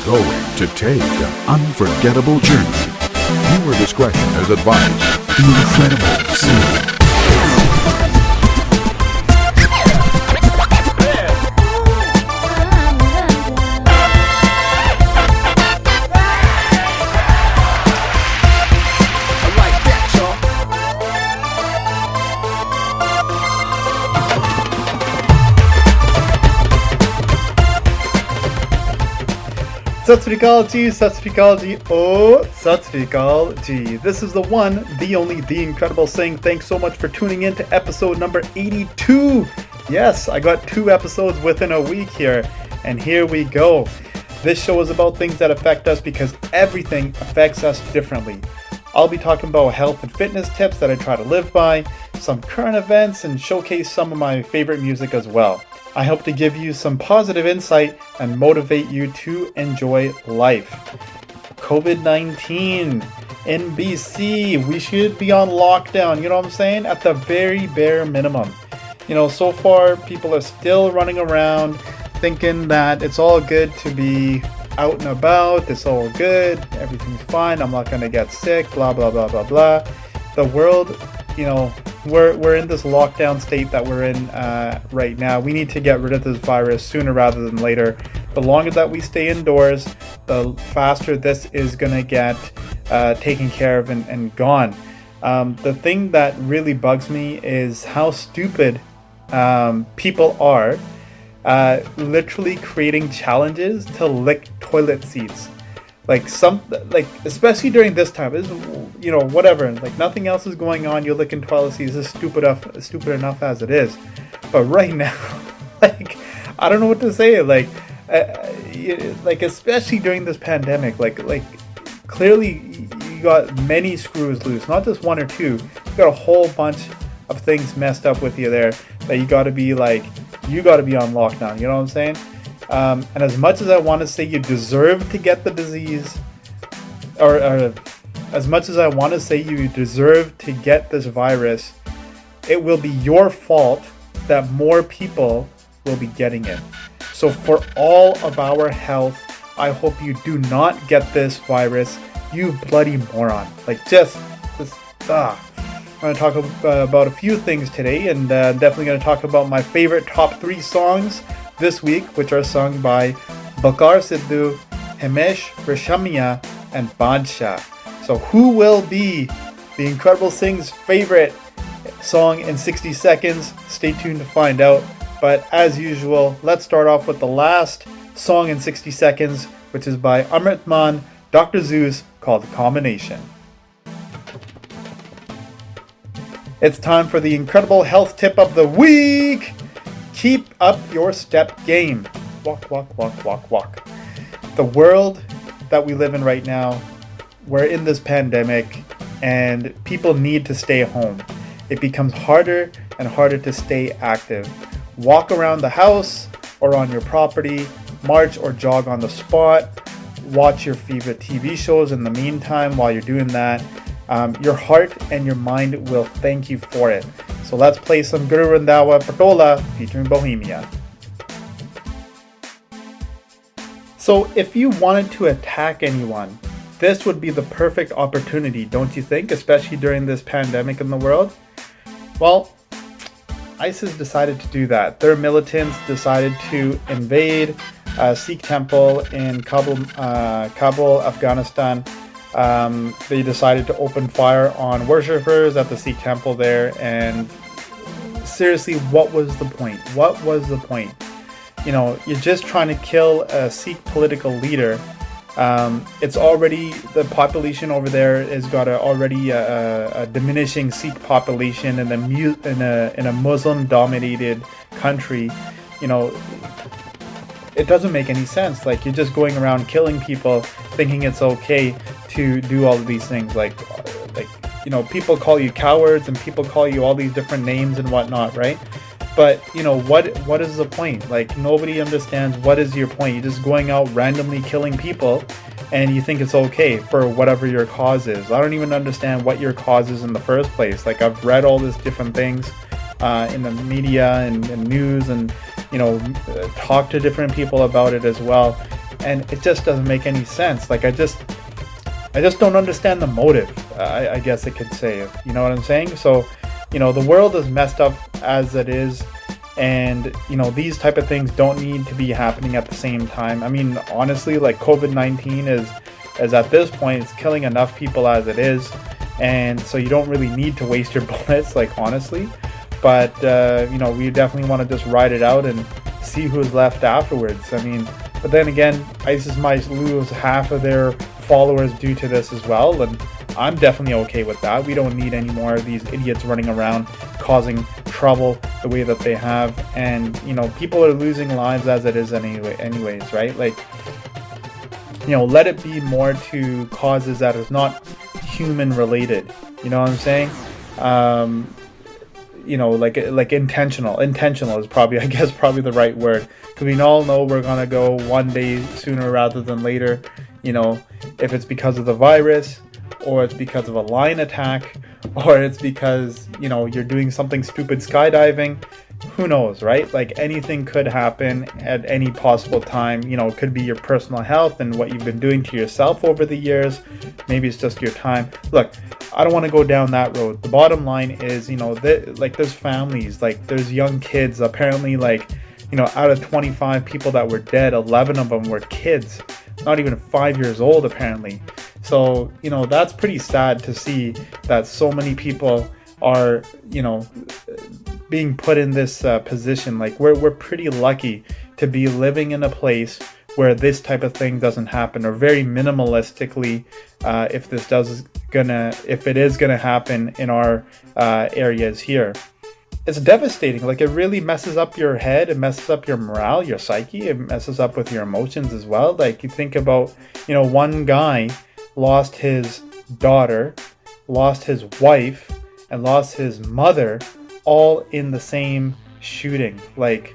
going to take an unforgettable journey. Viewer discretion is advised. The incredible Singh. Sat Sri Akal ji, Sat Sri Akal ji, oh, Sat Sri Akal ji. This is the one, the only, the incredible Singh. Thanks so much for tuning in to episode number 82. Yes, I got 2 episodes within a week here, and here we go. This show is about things that affect us because everything affects us differently. I'll be talking about health and fitness tips that I try to live by, some current events, and showcase some of my favorite music as well. I hope to give you some positive insight and motivate you to enjoy life. COVID-19 in BC, we should be on lockdown, you know what I'm saying? At the very bare minimum. You know, so far people are still running around thinking that it's all good to be out and about, it's all good, everything's fine, I'm not gonna get sick, blah, blah, blah, blah, blah. The world, you know, we're in this lockdown state that we're in right now. We need to get rid of this virus sooner rather than later. The longer that we stay indoors, the faster this is going to get taken care of and gone. The thing that really bugs me is how stupid people are literally creating challenges to lick toilet seats. Like especially during this time, is, you know, whatever. Like nothing else is going on. You're licking toilet seats. It's stupid enough as it is. But right now, like I don't know what to say. Like especially during this pandemic, like clearly you got many screws loose, not just one or two. You got a whole bunch of things messed up with you there that you got to be on lockdown. You know what I'm saying? And as much as I want to say you deserve to get the disease, or as much as I want to say you deserve to get this virus, it will be your fault that more people will be getting it. So for all of our health, I hope you do not get this virus, you bloody moron. Like I'm going to talk about a few things today, and definitely going to talk about my favorite top 3 songs this week, which are sung by Balkar, Sidhu, Himesh Reshammiya, and Maajhe. So who will be the incredible Singh's favorite song in 60 seconds? Stay tuned to find out. But as usual, let's start off with the last song in 60 seconds, which is by Amrit, Mann, Dr. Zeus, called Combination. It's time for the incredible health tip of the week. Keep up your step game. Walk, walk, walk, walk, walk. The world that we live in right now, we're in this pandemic and people need to stay home. It becomes harder and harder to stay active. Walk around the house or on your property, march or jog on the spot, watch your favorite TV shows in the meantime while you're doing that. Your heart and your mind will thank you for it. So let's play some Guru Randhawa Patola featuring Bohemia. So if you wanted to attack anyone, this would be the perfect opportunity, don't you think? Especially during this pandemic in the world. Well, ISIS decided to do that. Their militants decided to invade Sikh Temple in Kabul, Afghanistan. They decided to open fire on worshippers at the Sikh Temple there, and seriously, what was the point? What was the point? You know, you're just trying to kill a Sikh political leader. It's already, the population over there has got already a diminishing Sikh population in a Muslim-dominated country. You know, it doesn't make any sense. Like, you're just going around killing people, thinking it's okay to do all of these things. Like you know, people call you cowards and people call you all these different names and whatnot, right? But you know, what is the point? Like, nobody understands what is your point. You're just going out randomly killing people and you think it's okay for whatever your cause is. I don't even understand what your cause is in the first place. Like, I've read all these different things in the media and news, and you know, talk to different people about it as well. and it just doesn't make any sense. Like I just don't understand the motive. I guess I could say, you know what I'm saying? So, the world is messed up as it is, and these type of things don't need to be happening at the same time. I mean, honestly, like COVID-19 is at this point, it's killing enough people as it is, and so you don't really need to waste your bullets, like honestly. But we definitely want to just ride it out and see who's left afterwards. I mean, but then again, ISIS might lose half of their followers due to this as well, and I'm definitely okay with that. We don't need any more of these idiots running around causing trouble the way that they have, and people are losing lives as it is anyways, right? Like, let it be more to causes that is not human related. You know what I'm saying? Like intentional is probably, I guess, probably the right word, because we all know we're gonna go one day sooner rather than later. If it's because of the virus, or it's because of a lion attack, or it's because you're doing something stupid skydiving, who knows, right? Like anything could happen at any possible time. It could be your personal health and what you've been doing to yourself over the years. Maybe it's just your time. Look, I don't want to go down that road. The bottom line is, there's families, like there's young kids. Apparently, out of 25 people that were dead, 11 of them were kids, not even 5 years old, apparently. So, that's pretty sad to see that so many people are, being put in this position. Like we're pretty lucky to be living in a place where this type of thing doesn't happen, or very minimalistically, if it is gonna happen in our areas here. It's devastating. Like it really messes up your head, it messes up your morale, your psyche, it messes up with your emotions as well. Like you think about, one guy lost his daughter, lost his wife, and lost his mother, all in the same shooting. Like,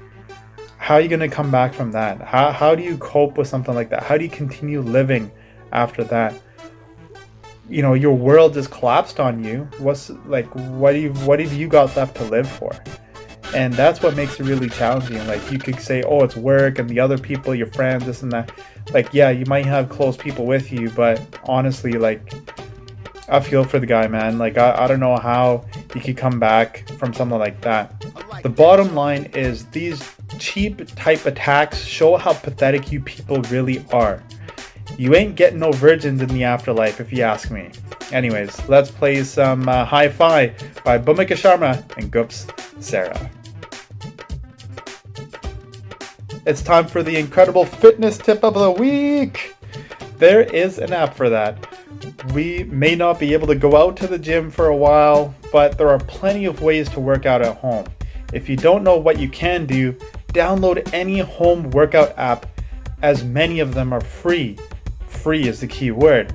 how are you going to come back from that? How do you cope with something like that? How do you continue living after that? Your world just collapsed on you. What have you got left to live for? And that's what makes it really challenging. Like you could say, oh, it's work and the other people, your friends, this and that. Like, yeah, you might have close people with you, but honestly, like, I feel for the guy, man. Like, I don't know how he could come back from something like that. The bottom line is these cheap type attacks show how pathetic you people really are. You ain't getting no virgins in the afterlife, if you ask me. Anyways, let's play some Hi-Fi by Bhumika Sharma and Goops Sarah. It's time for the incredible fitness tip of the week. There is an app for that. We may not be able to go out to the gym for a while, but there are plenty of ways to work out at home. If you don't know what you can do, download any home workout app, as many of them are free. Free is the key word.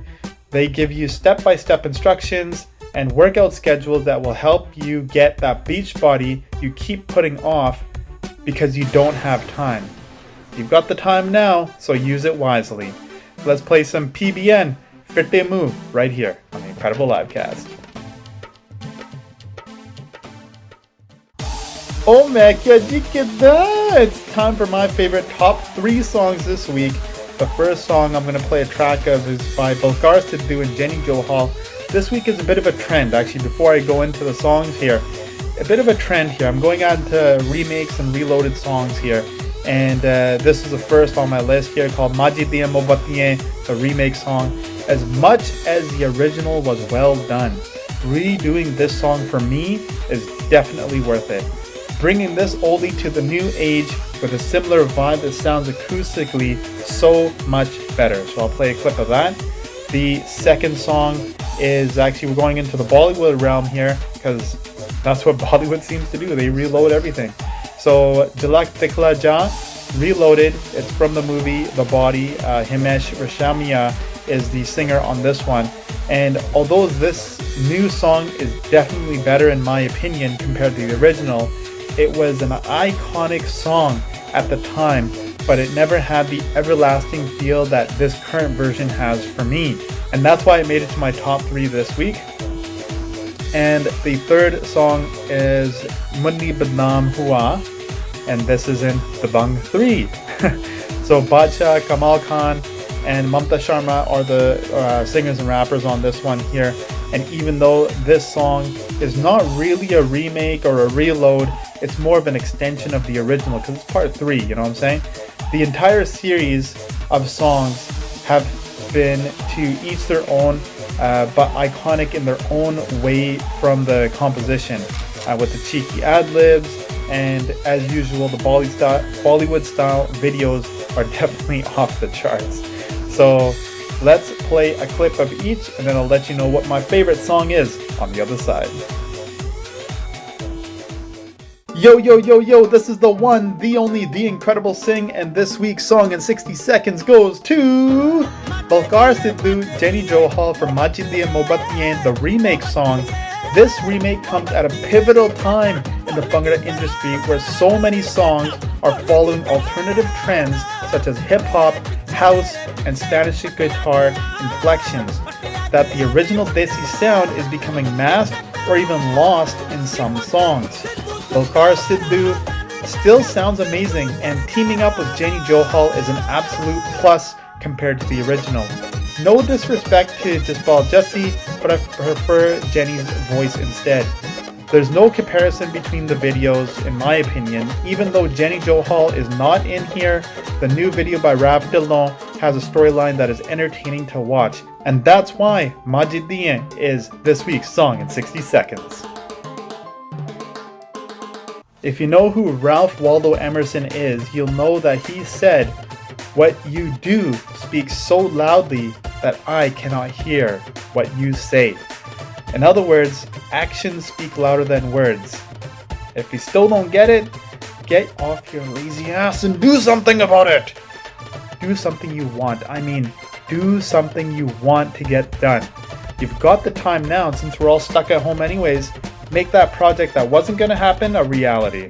They give you step-by-step instructions and workout schedules that will help you get that beach body you keep putting off because you don't have time. You've got the time now, so use it wisely. Let's play some PBN, Fitteh Moo, right here on the Incredible Livecast. Oh my god, it's time for my favorite top 3 songs this week. The first song I'm going to play a track of is by Balkar, Sidhu, and Jenny Johal. This week is a bit of a trend, actually, before I go into the songs here. A bit of a trend here. I'm going on to remakes and reloaded songs here. And this is the first on my list here, called Maajhe, Diye, Mombatiye, the remake song. As much as the original was well done, redoing this song for me is definitely worth it. Bringing this oldie to the new age with a similar vibe that sounds acoustically so much better. So I'll play a clip of that. The second song is actually, we're going into the Bollywood realm here, because that's what Bollywood seems to do. They reload everything. So Dilak Dikhla Ja, Reloaded. It's from the movie The Body. Himesh Reshammiya is the singer on this one. And although this new song is definitely better in my opinion compared to the original, it was an iconic song at the time, but it never had the everlasting feel that this current version has for me. And that's why it made it to my top 3 this week. And the third song is Manni Badnaam Hua, and this is in Dabangg 3. So Badshah, Kamal Khan, and Mamta Sharma are the singers and rappers on this one here. And even though this song is not really a remake or a reload, it's more of an extension of the original because it's part 3, you know what I'm saying? The entire series of songs have been to each their own, but iconic in their own way from the composition, with the cheeky ad-libs, and as usual, the Bollywood style videos are definitely off the charts. So let's play a clip of each, and then I'll let you know what my favorite song is on the other side. Yo, yo, yo, yo, this is the one, the only, the incredible Singh, and this week's song in 60 seconds goes to Balkar, Sidhu, Jenny Johal for Maajhe, Diye, Mombatiye, the remake song. This remake comes at a pivotal time in the Bhangra industry where so many songs are following alternative trends such as hip-hop, house, and Spanish guitar inflections, that the original Desi sound is becoming masked or even lost in some songs. Balkar Sidhu still sounds amazing, and teaming up with Jenny Johal is an absolute plus compared to the original. No disrespect to Jasbal Jussi, but I prefer Jenny's voice instead. There's no comparison between the videos, in my opinion. Even though Jenny Johal is not in here, the new video by Rav Dillon has a storyline that is entertaining to watch, and that's why Maajhe Diye is this week's song in 60 seconds. If you know who Ralph Waldo Emerson is, you'll know that he said, "What you do speaks so loudly that I cannot hear what you say." In other words, actions speak louder than words. If you still don't get it, get off your lazy ass and do something about it. Do something you want. I mean, do something you want to get done. You've got the time now, and since we're all stuck at home anyways, make that project that wasn't gonna happen a reality.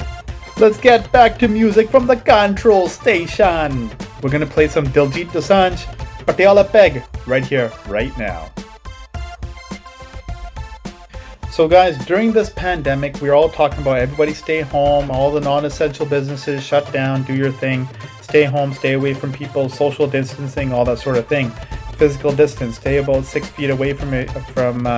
Let's get back to music from the control station. We're gonna play some Diljit Dosanjh, Patola Peg, right here, right now. So guys, during this pandemic, we're all talking about everybody stay home, all the non-essential businesses shut down, do your thing, stay home, stay away from people, social distancing, all that sort of thing. Physical distance, stay about 6 feet away from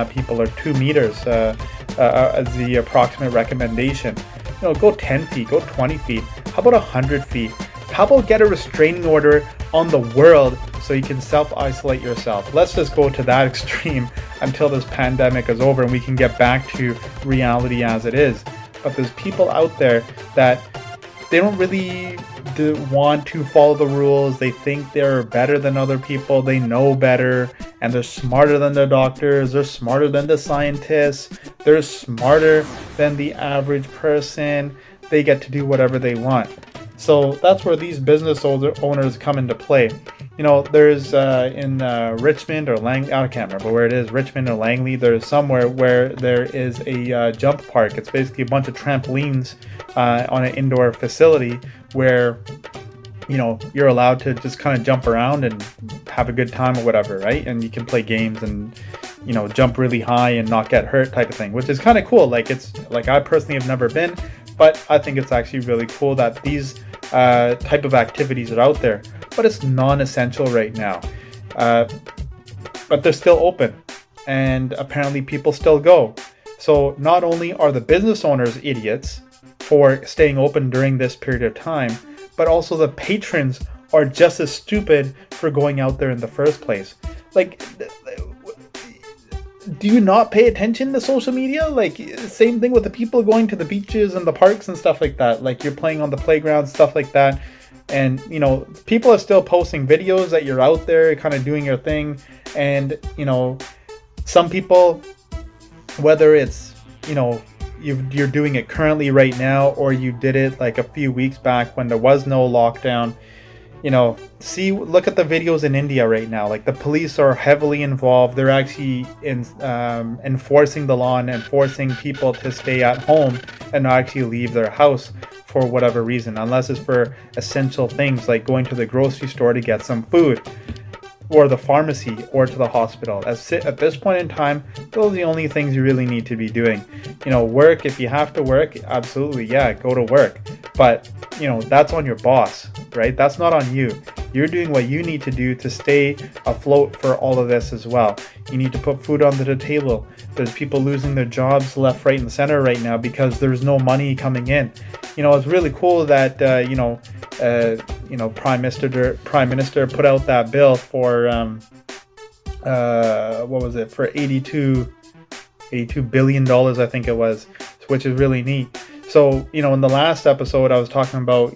people, or 2 meters as the approximate recommendation. You know, go 10 feet, go 20 feet, how about 100 feet? How about get a restraining order on the world so you can self-isolate yourself? Let's just go to that extreme until this pandemic is over and we can get back to reality as it is. But there's people out there that they don't really want to follow the rules. They think they're better than other people. They know better, and they're smarter than the doctors. They're smarter than the scientists. They're smarter than the average person. They get to do whatever they want. So that's where these business owners come into play. You know, there's in Richmond or Langley, I can't remember where it is, Richmond or Langley, there's somewhere where there is a jump park. It's basically a bunch of trampolines on an indoor facility where, you know, you're allowed to just kind of jump around and have a good time or whatever, right? And you can play games and, you know, jump really high and not get hurt type of thing, which is kind of cool. Like, it's like, I personally have never been, but I think it's actually really cool that these type of activities are out there. But it's non-essential right now. But they're still open, and apparently people still go. So not only are the business owners idiots for staying open during this period of time, but also the patrons are just as stupid for going out there in the first place. Like, do you not pay attention to social media? Like, same thing with the people going to the beaches and the parks and stuff like that. Like, you're playing on the playground, stuff like that. And, you know, people are still posting videos that you're out there kind of doing your thing. And, you know, some people, whether it's, you know, you're doing it currently right now, or you did it like a few weeks back when there was no lockdown, you know, look at the videos in India right now. Like, the police are heavily involved. They're actually enforcing the law and enforcing people to stay at home and not actually leave their house for whatever reason, unless it's for essential things like going to the grocery store to get some food. or the pharmacy or to the hospital. At this point in time, those are the only things you really need to be doing. Work, if you have to work, absolutely, yeah, go to work. But, that's on your boss, right? That's not on you. You're doing what you need to do to stay afloat for all of this as well. You need to put food on the table. There's people losing their jobs left, right, and center right now because there's no money coming in. It's really cool that Prime Minister put out that bill for what was it, for $82 billion, I think it was, which is really neat. So, in the last episode, I was talking about,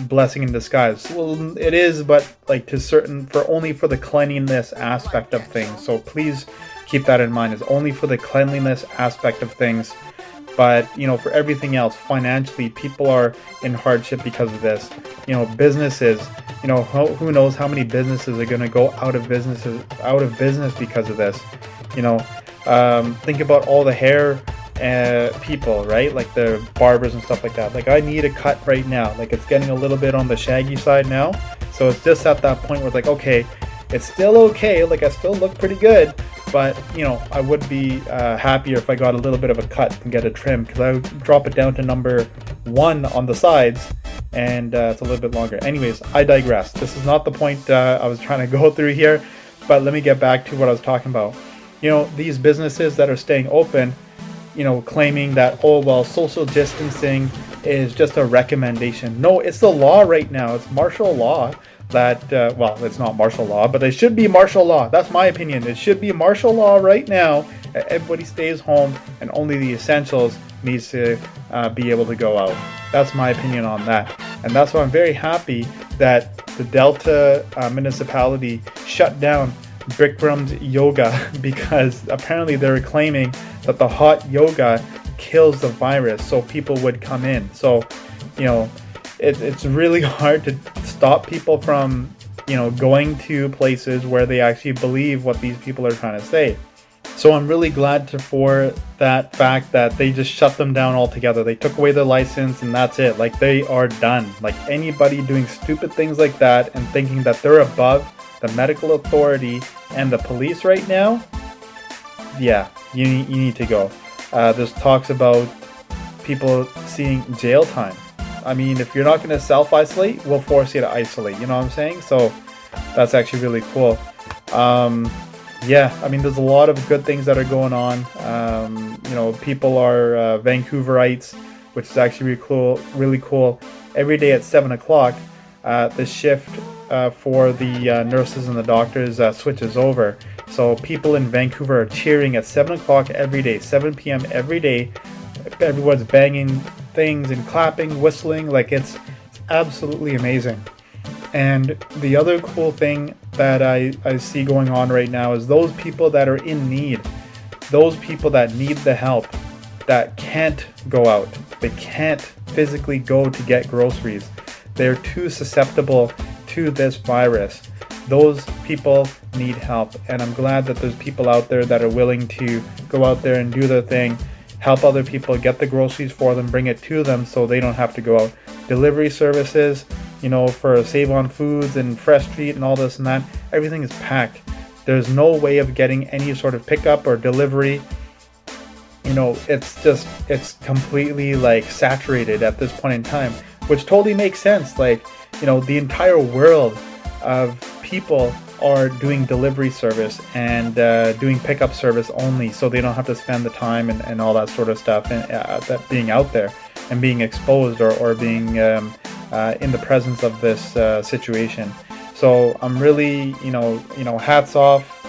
blessing in disguise. Well, it is, but only for the cleanliness aspect of things. So please keep that in mind. It's only for the cleanliness aspect of things. But, for everything else, financially, people are in hardship because of this. Businesses, who knows how many businesses are going to go out of business because of this. Think about all the hair people, right? Like the barbers and stuff like that. Like, I need a cut right now. Like, it's getting a little bit on the shaggy side now. So it's just at that point where it's like, okay, it's still okay. Like, I still look pretty good. But, I would be happier if I got a little bit of a cut and get a trim, because I would drop it down to number 1 on the sides, and it's a little bit longer. Anyways, I digress. This is not the point I was trying to go through here, but let me get back to what I was talking about. These businesses that are staying open, claiming that, social distancing is just a recommendation. No, it's the law right now. It's martial law. That it's not martial law, but it should be martial law. That's my opinion. It should be martial law right now. Everybody stays home, and only the essentials needs to be able to go out. That's my opinion on that, and that's why I'm very happy that the Delta municipality shut down Bikram's yoga, because apparently they were claiming that the hot yoga kills the virus, so people would come in. So, it's really hard to stop people from, going to places where they actually believe what these people are trying to say. So I'm really glad for that fact that they just shut them down altogether. They took away their license, and that's it. Like, they are done. Like, anybody doing stupid things like that and thinking that they're above the medical authority and the police right now, yeah, you need to go. There's talks about people seeing jail time. I mean, if you're not going to self-isolate, we'll force you to isolate. You know what I'm saying? So that's actually really cool. There's a lot of good things that are going on. People are Vancouverites, which is actually really cool. Every day at 7 o'clock, the shift for the nurses and the doctors switches over. So people in Vancouver are cheering at 7 o'clock every day, 7 p.m. every day. Everyone's banging things and clapping, whistling. Like, it's absolutely amazing. And the other cool thing that I see going on right now is those people that are in need, those people that need the help, that can't go out. They can't physically go to get groceries. They're too susceptible to this virus. Those people need help. And I'm glad that there's people out there that are willing to go out there and do their thing, help other people, get the groceries for them, bring it to them so they don't have to go out. Delivery services, for Save on Foods and Fresh Street and all this and that, everything is packed. There's no way of getting any sort of pickup or delivery. It's completely saturated at this point in time, which totally makes sense. The entire world of people are doing delivery service and doing pickup service only, so they don't have to spend the time and all that sort of stuff, and that being out there and being exposed or being in the presence of this situation. So I'm really, hats off,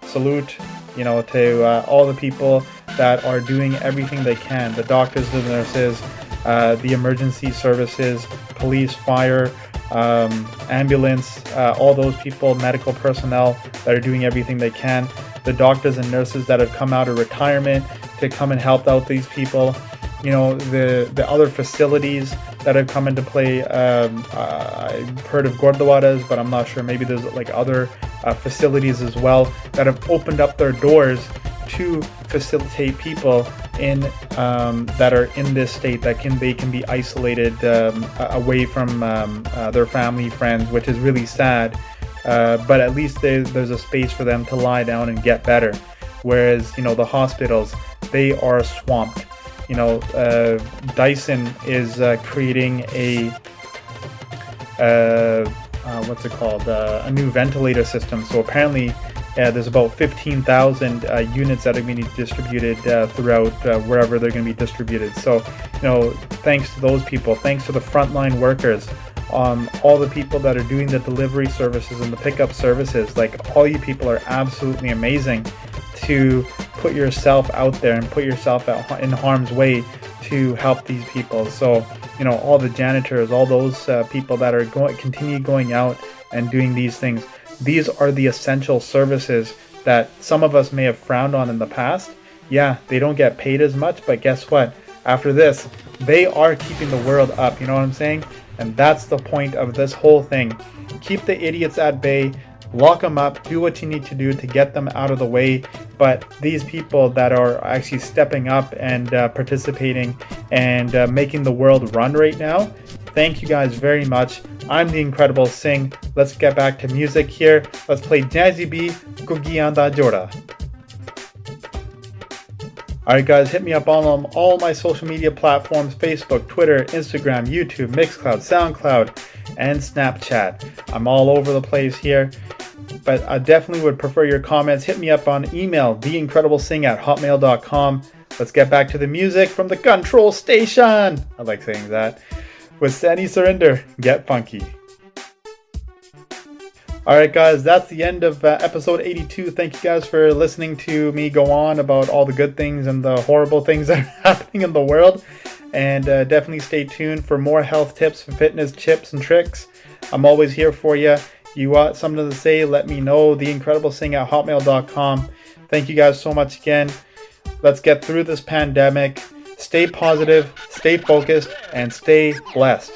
salute, to all the people that are doing everything they can. The doctors, the nurses, the emergency services, police, fire, ambulance, all those people, medical personnel that are doing everything they can. The doctors and nurses that have come out of retirement to come and help out these people. The other facilities that have come into play. I've heard of Gurdwaras, but I'm not sure. Maybe there's other facilities as well that have opened up their doors to facilitate people in that are in this state that they can be isolated away from their family, friends, which is really sad. but at least there's a space for them to lie down and get better. Whereas, the hospitals, they are swamped. Dyson is creating a what's it called? A new ventilator system. So apparently, there's about 15,000 units that are going to be distributed throughout wherever they're going to be distributed. So, thanks to those people, thanks to the frontline workers, all the people that are doing the delivery services and the pickup services, like all you people are absolutely amazing to put yourself out there and put yourself in harm's way to help these people. So, all the janitors, all those people that are continue going out and doing these things. These are the essential services that some of us may have frowned on in the past. Yeah, they don't get paid as much, but guess what? After this, they are keeping the world up, you know what I'm saying? And that's the point of this whole thing. Keep the idiots at bay, lock them up, do what you need to do to get them out of the way. But these people that are actually stepping up and participating and making the world run right now, thank you guys very much. I'm the incredible Singh. Let's get back to music here. Let's play Jazzy B, Kugianda Jora. Alright guys, hit me up on all my social media platforms, Facebook, Twitter, Instagram, YouTube, Mixcloud, SoundCloud, and Snapchat. I'm all over the place here, but I definitely would prefer your comments. Hit me up on email, theincrediblesing@hotmail.com. Let's get back to the music from the control station. I like saying that. With Sandy Surrender, Get Funky. Alright guys, that's the end of episode 82. Thank you guys for listening to me go on about all the good things and the horrible things that are happening in the world. And definitely stay tuned for more health tips, fitness tips and tricks. I'm always here for you. You want something to say, let me know. theincrediblesing@hotmail.com. Thank you guys so much again. Let's get through this pandemic. Stay positive, stay focused, and stay blessed.